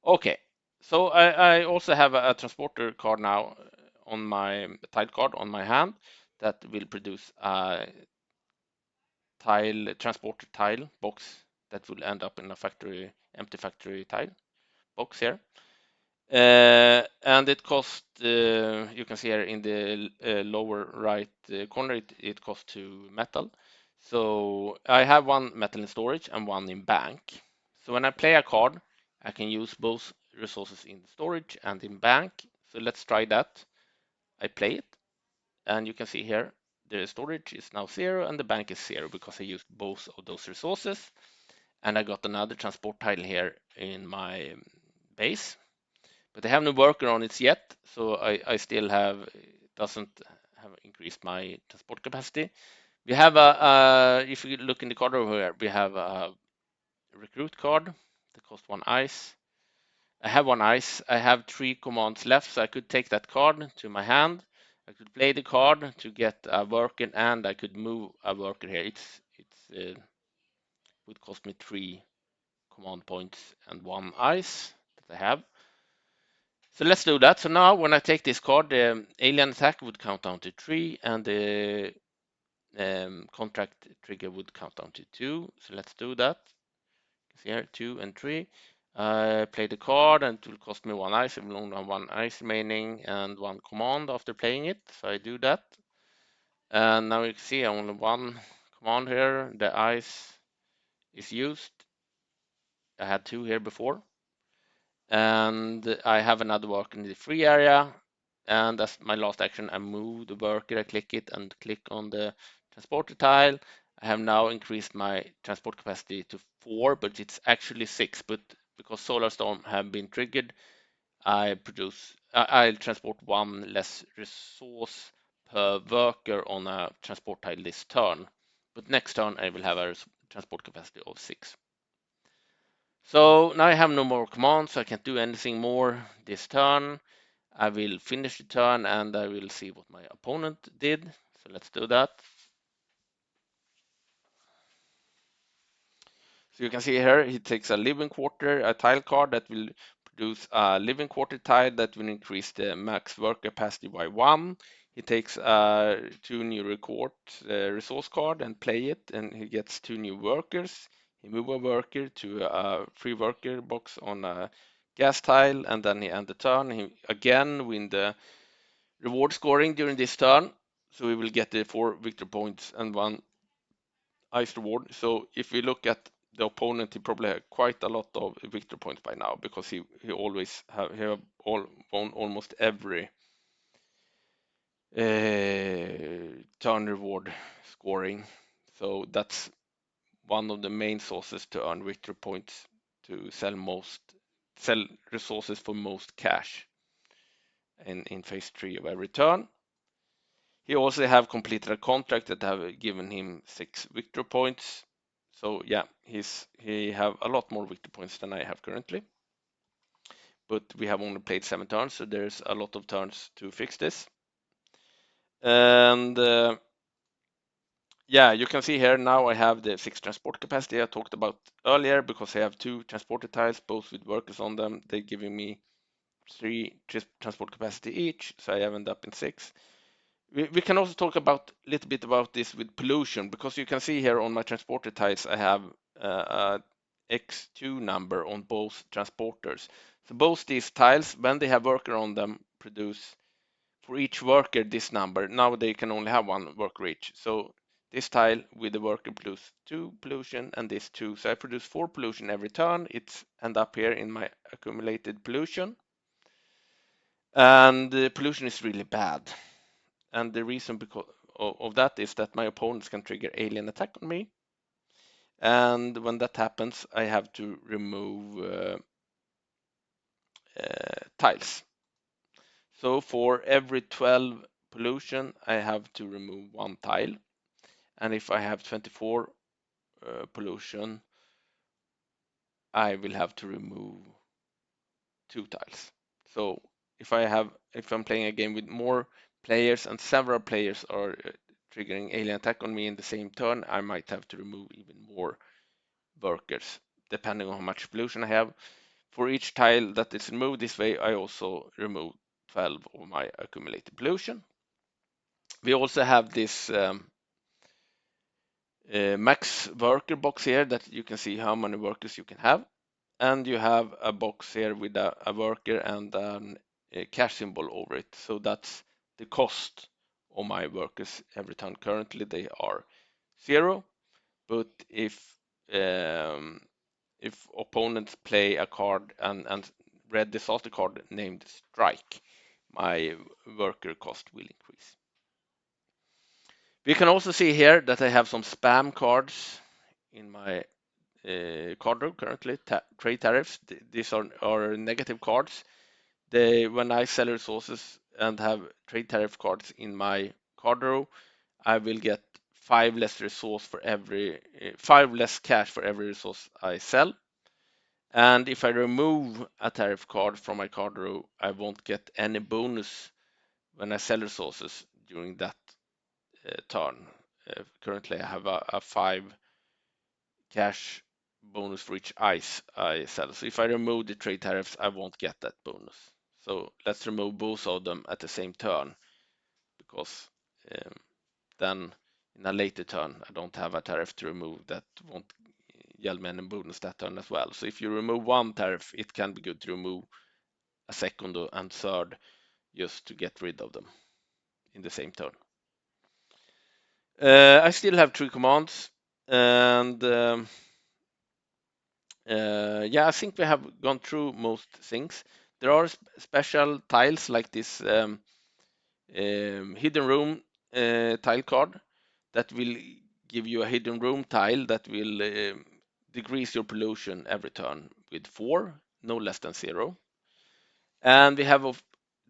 Okay, so I also have a transporter card now on my tile card on my hand that will produce a transporter tile box that will end up in a empty factory tile box here. And it cost, you can see here in the lower right corner, it costs 2 metal. So I have 1 metal in storage and 1 in bank. So when I play a card, I can use both resources in storage and in bank. So let's try that. I play it, and you can see here the storage is now 0 and the bank is 0 because I used both of those resources. And I got another transport tile here in my base, but I have no worker on it yet, so I still doesn't have increased my transport capacity. We have if you look in the card over here, we have a recruit card that costs 1 ice. I have 1 ice. I have 3 commands left, so I could take that card to my hand. I could play the card to get a worker, and I could move a worker here. It would cost me 3 command points and 1 ice that I have. So let's do that. So now when I take this card, the alien attack would count down to 3 and the contract trigger would count down to 2. So let's do that. See here, 2 and 3. I play the card and it will cost me 1 ice. I will only have 1 ice remaining and 1 command after playing it. So I do that. And now you can see only 1 command here. The ice is used. I had 2 here before. And I have another worker in the free area, and as my last action I move the worker, I click it and click on the transporter tile. I have now increased my transport capacity to 4, but it's actually 6, but because solar storm have been triggered, I'll transport 1 less resource per worker on a transport tile this turn, but next turn I will have a transport capacity of 6. So now I have no more commands, so I can't do anything more this turn. I will finish the turn and I will see what my opponent did. So let's do that. So you can see here, he takes a living quarter, a tile card that will produce a living quarter tile that will increase the max work capacity by 1. He takes 2 new resource card and play it, and he gets 2 new workers. He move a worker to a free worker box on a gas tile, and then he end the turn. He again win the reward scoring during this turn, so we will get the 4 victory points and 1 ice reward. So if we look at the opponent, he probably had quite a lot of victory points by now because he always won almost every turn reward scoring. So that's one of the main sources to earn victory points, to sell resources for most cash in phase 3 of every turn. He also have completed a contract that have given him 6 victory points. So yeah, he have a lot more victory points than I have currently. But we have only played 7 turns, so there's a lot of turns to fix this. And yeah, you can see here now I have the fixed transport capacity I talked about earlier because I have 2 transporter tiles, both with workers on them. They're giving me 3 transport capacity each, so I end up in 6. We can also talk about a little bit about this with pollution, because you can see here on my transporter tiles I have a X2 number on both transporters. So both these tiles, when they have worker on them, produce for each worker this number. Now they can only have 1 worker each. So this tile with the worker produce 2 pollution and this 2. So I produce 4 pollution every turn. It's end up here in my accumulated pollution. And the pollution is really bad. And the reason because of that is that my opponents can trigger alien attack on me. And when that happens, I have to remove tiles. So for every 12 pollution, I have to remove 1 tile. And if I have 24 pollution, I will have to remove 2 tiles. So if I'm playing a game with more players and several players are triggering alien attack on me in the same turn, I might have to remove even more workers, depending on how much pollution I have. For each tile that is removed this way, I also remove 12 of my accumulated pollution. We also have this max worker box here that you can see how many workers you can have. And you have a box here with a worker and a cash symbol over it. So that's the cost of my workers every turn. Currently they are 0, but if opponents play a card and red disaster card named Strike, my worker cost will increase. We can also see here that I have some spam cards in my card row currently. Trade tariffs. These are negative cards. When I sell resources and have trade tariff cards in my card row, I will get 5 less resource for every 5 less cash for every resource I sell. And if I remove a tariff card from my card row, I won't get any bonus when I sell resources during that turn. Currently, I have a 5 cash bonus for each ice I sell. So if I remove the trade tariffs, I won't get that bonus. So let's remove both of them at the same turn, because then in a later turn, I don't have a tariff to remove that won't yield me any bonus that turn as well. So if you remove 1 tariff, it can be good to remove a second and third just to get rid of them in the same turn. I still have 3 commands, and yeah, I think we have gone through most things. There are special tiles like this hidden room tile card that will give you a hidden room tile that will decrease your pollution every turn with 4, no less than 0. And we have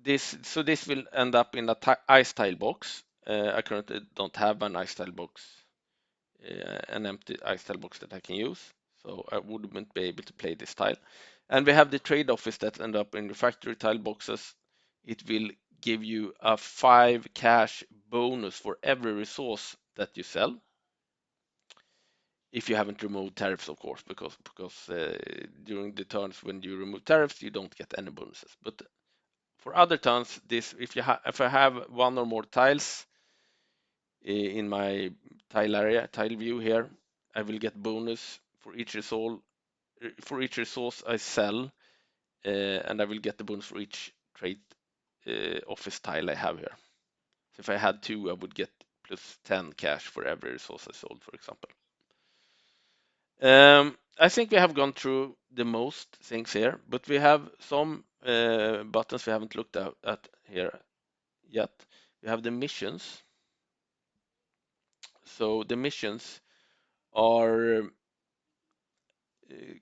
this, so this will end up in a ice tile box. I currently don't have an ice tile box, an empty ice tile box that I can use, so I wouldn't be able to play this tile. And we have the trade office that end up in the factory tile boxes. It will give you a 5 cash bonus for every resource that you sell. If you haven't removed tariffs, of course, because during the turns when you remove tariffs, you don't get any bonuses. But for other turns, if I have 1 or more tiles in my tile view here, I will get bonus for each resource I sell, and I will get the bonus for each trade office tile I have here. So if I had 2, I would get plus 10 cash for every resource I sold, for example. I think we have gone through the most things here, but we have some buttons we haven't looked at here yet. We have the missions. So the missions are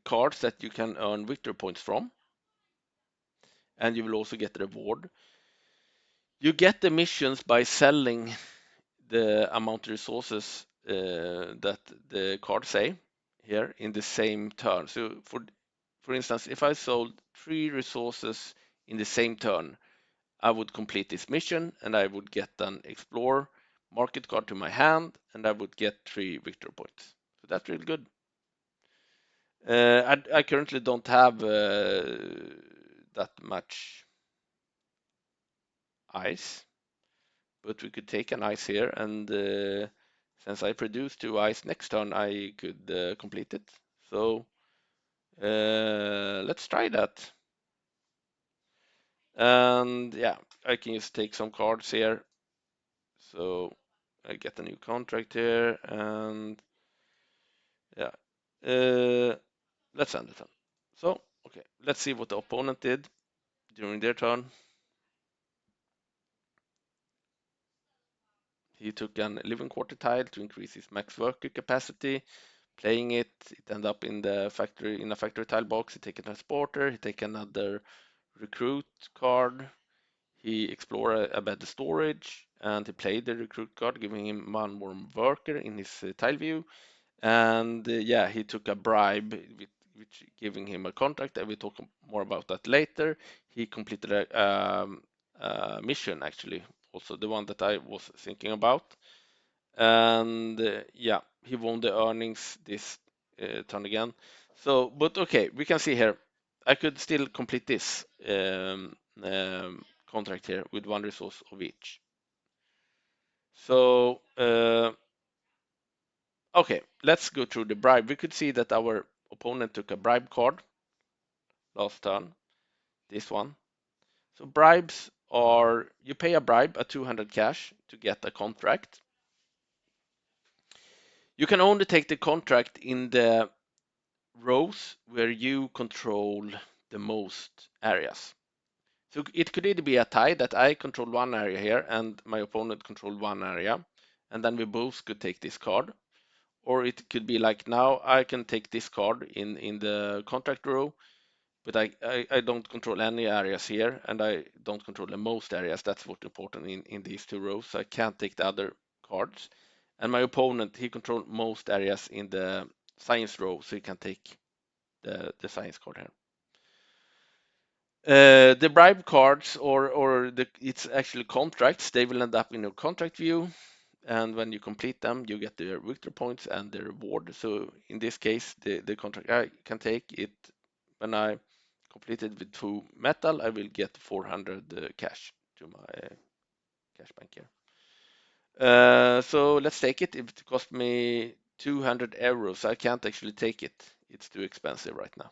cards that you can earn victory points from, and you will also get reward. You get the missions by selling the amount of resources that the cards say here in the same turn. So for instance, if I sold 3 resources in the same turn, I would complete this mission and I would get an explore market card to my hand, and I would get 3 victory points. So that's really good. I currently don't have that much ice, but we could take an ice here, and since I produce 2 ice next turn, I could complete it. So let's try that. And yeah, I can just take some cards here. So I get a new contract here, and yeah, let's end the turn. So okay, let's see what the opponent did during their turn. He took an living quarter tile to increase his max worker capacity. Playing it, it ended up in the factory in a factory tile box. He take a transporter. He take another recruit card. He explored a better storage, and he played the recruit card, giving him one more worker in his tile view. And yeah, he took a bribe, which giving him a contract. And we talk more about that later. He completed a mission, actually, also the one that I was thinking about. And yeah, he won the earnings this turn again. So, but okay, we can see here, I could still complete this contract here with 1 resource of each. So, okay, let's go through the bribe. We could see that our opponent took a bribe card last turn, this one. So bribes are, you pay a bribe at 200 cash to get a contract. You can only take the contract in the rows where you control the most areas. So it could either be a tie that I control one area here and my opponent control one area, and then we both could take this card. Or it could be like now I can take this card in the contract row, but I don't control any areas here, and I don't control the most areas. That's what's important in these 2 rows. So I can't take the other cards. And my opponent, he controls most areas in the science row, so he can take the science card here. The bribe cards it's actually contracts. They will end up in your contract view, and when you complete them, you get the victory points and the reward. So in this case, the contract I can take it when I complete it with 2 metal, I will get 400 cash to my cash bank here. So let's take it. If it cost me 200 euros, I can't actually take it. It's too expensive right now.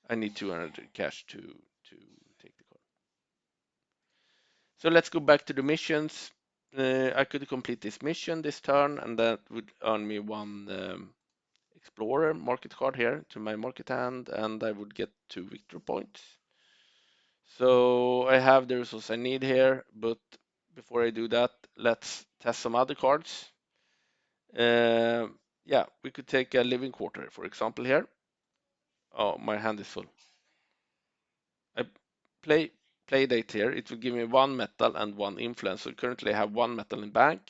I need 200 cash to take the card. So let's go back to the missions. I could complete this mission this turn, and that would earn me 1 Explorer market card here to my market hand, and I would get 2 victory points. So I have the resources I need here, but before I do that, let's test some other cards. Yeah, we could take a living quarter, for example, here. Oh, my hand is full. I play date here. It will give me 1 metal and 1 influence. So currently I have 1 metal in bank.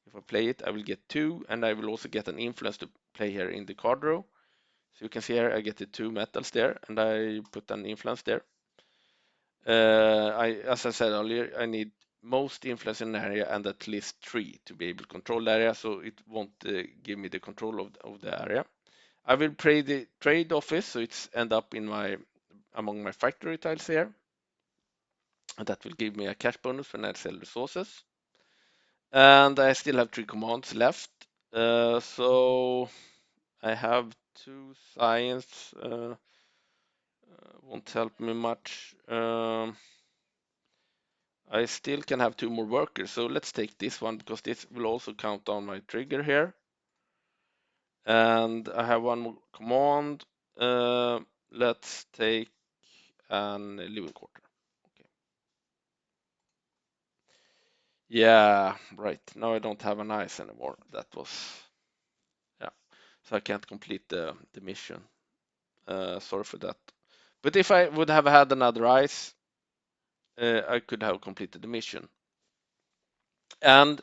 If I play it, I will get 2, and I will also get an influence to play here in the card row. So you can see here I get the 2 metals there, and I put an influence there. As I said earlier, I need most influence in an area and at least 3 to be able to control the area, so it won't give me the control of the area. I will play the trade office, so it's end up in among my factory tiles here. And that will give me a cash bonus when I sell resources. And I still have 3 commands left. So I have 2 science, won't help me much. I still can have 2 more workers, so let's take this one because this will also count on my trigger here. And I have 1 more command. Let's take an living quarter. Okay. Yeah, right. Now I don't have an ice anymore. That was, yeah. So I can't complete the mission. Sorry for that. But if I would have had another ice, I could have completed the mission. And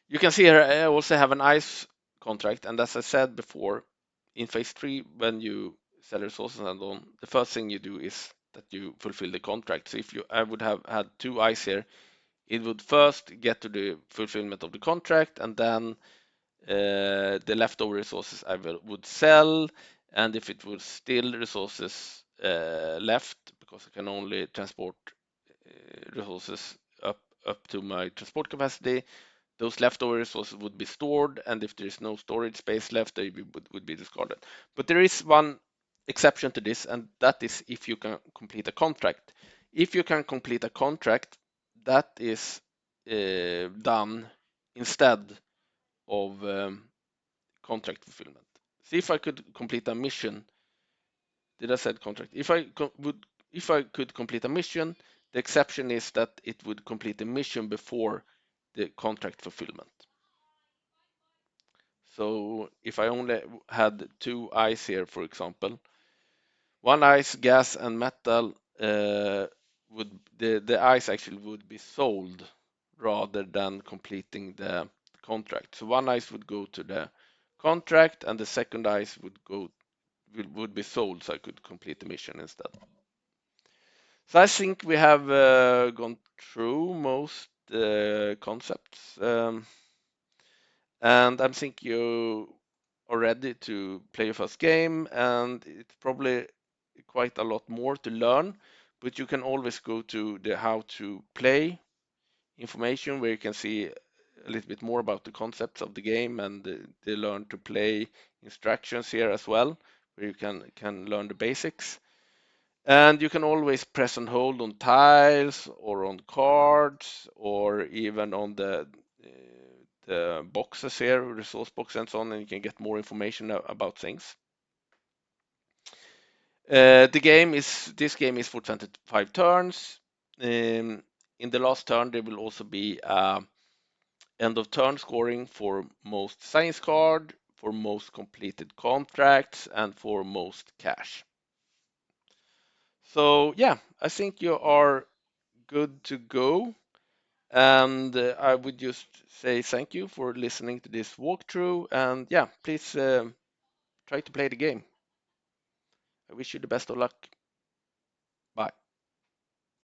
you can see here I also have an ice contract, and as I said before, in phase 3, when you sell resources and on, the first thing you do is that you fulfill the contract. So if I would have had 2 ice here, it would first get to the fulfillment of the contract, and then the leftover resources I would sell, and if it was still resources left, because I can only transport resources up to my transport capacity, those leftover resources would be stored, and if there is no storage space left, they would be discarded. But there is one exception to this, and that is if you can complete a contract. If you can complete a contract, that is done instead of contract fulfillment. See if I could complete a mission. Did I said contract? If I could complete a mission, the exception is that it would complete the mission before the contract fulfillment. So if I only had two ice here, for example, one ice, gas, and metal, would the ice actually would be sold rather than completing the contract. So one ice would go to the contract, and the second ice would be sold, so I could complete the mission instead. So I think we have gone through most concepts. And I think you are ready to play your first game, and it's probably quite a lot more to learn, but you can always go to the how to play information where you can see a little bit more about the concepts of the game and the learn to play instructions here as well, where you can learn the basics. And you can always press and hold on tiles or on cards or even on the boxes here, resource box and so on, and you can get more information about things. This game is for 25 turns. In the last turn, there will also be end of turn scoring for most science card, for most completed contracts, and for most cash. So yeah, I think you are good to go. And I would just say thank you for listening to this walkthrough. And yeah, please try to play the game. I wish you the best of luck.